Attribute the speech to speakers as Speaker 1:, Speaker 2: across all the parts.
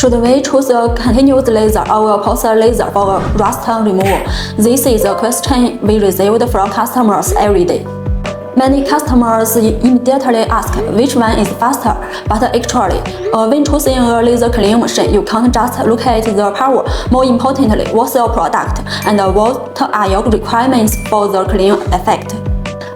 Speaker 1: Should we choose a continuous laser or a pulse laser for rust removal? This is a question we received from customers every day. Many customers immediately ask which one is faster, but actually, when choosing a laser cleaning machine, you can't just look at the power. More importantly, what's your product and what are your requirements for the cleaning effect?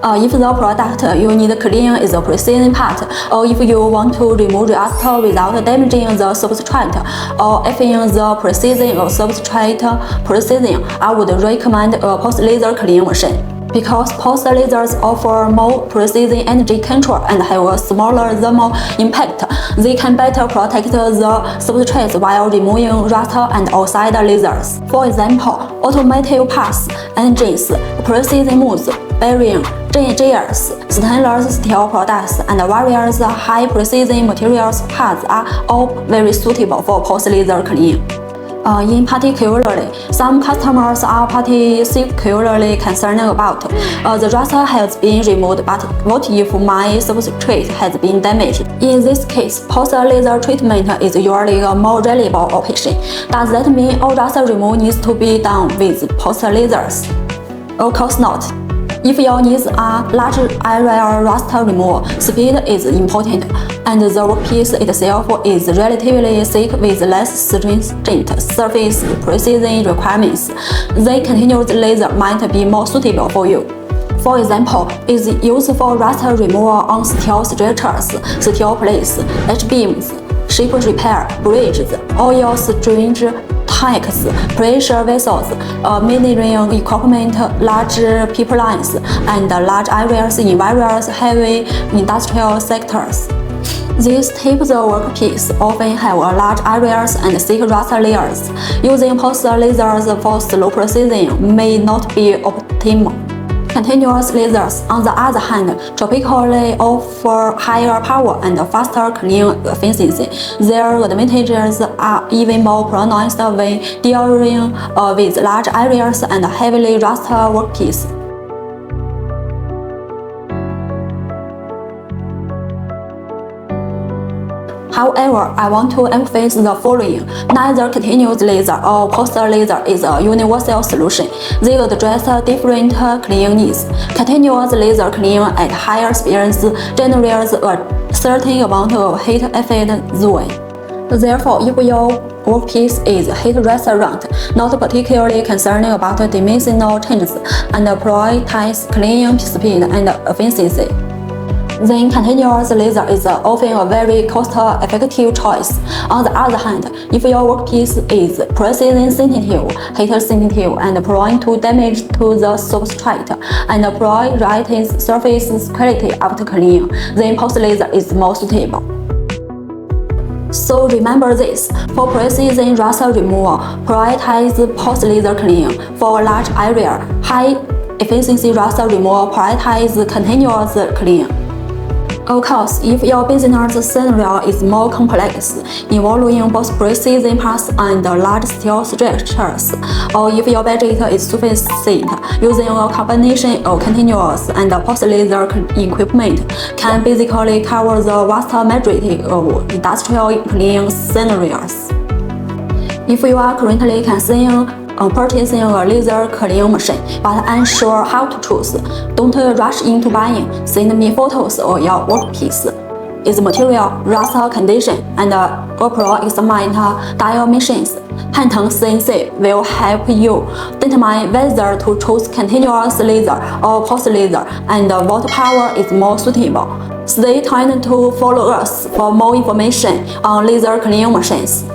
Speaker 1: If the product you need clean is a precision part, or if you want to remove rust without damaging the substrate, or if in the precision of substrate precision, I would recommend a pulse laser cleaning machine. Because pulse lasers offer more precision energy control and have a smaller thermal impact, they can better protect the substrates while removing rust and oxide lasers. For example, automotive parts, engines, precision moves, bearing, gears, stainless steel products, and various high-precision materials parts are all very suitable for pulse laser cleaning. In particularly, some customers are particularly concerned about the rust has been removed, but what if my substrate has been damaged? In this case, pulse laser treatment is usually a more reliable option. Does that mean all rust removal needs to be done with pulse lasers? Of course not. If your needs are large area rust removal, speed is important, and the workpiece itself is relatively thick with less stringent surface precision requirements, then continuous laser might be more suitable for you. For example, is used for rust removal on steel structures, steel plates, H-beams, ship repair, bridges, oil strange tanks, pressure vessels, machinery equipment, large pipelines, and large areas in various heavy industrial sectors. These types of workpiece often have large areas and thick rust layers. Using pulse lasers for slow precision may not be optimal. Continuous lasers, on the other hand, typically offer higher power and faster cleaning efficiency. Their advantages are even more pronounced when dealing with large areas and heavily rust workpiece. However, I want to emphasize the following. Neither continuous laser or pulse laser is a universal solution. They address different cleaning needs. Continuous laser cleaning at higher speeds generates a certain amount of heat efficiency. Therefore, if your workpiece is heat-resistant, not particularly concerned about dimensional changes, and prioritize cleaning speed and efficiency, then continuous laser is often a very cost-effective choice. On the other hand, if your workpiece is precision-sensitive, heat-sensitive, and prone to damage to the substrate, and prioritizes surface quality after cleaning, then pulse laser is more suitable. So remember this: for precision rust removal, prioritize pulse laser cleaning. For large area, high-efficiency rust removal, prioritize continuous cleaning. Of course, if your business scenario is more complex, involving both precision parts and large steel structures, or if your budget is sufficient, using a combination of continuous and pulse laser equipment can basically cover the vast majority of industrial cleaning scenarios. If you are currently considering purchasing a laser cleaning machine but unsure how to choose, don't rush into buying. Send me photos of your workpiece, its material, rust condition, and approximate dimensions. HANTENCNC will help you determine whether to choose continuous laser or pulse laser and what power is more suitable. Stay tuned to follow us for more information on laser cleaning machines.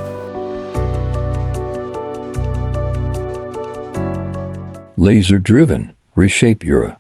Speaker 2: Laser-driven, reshape your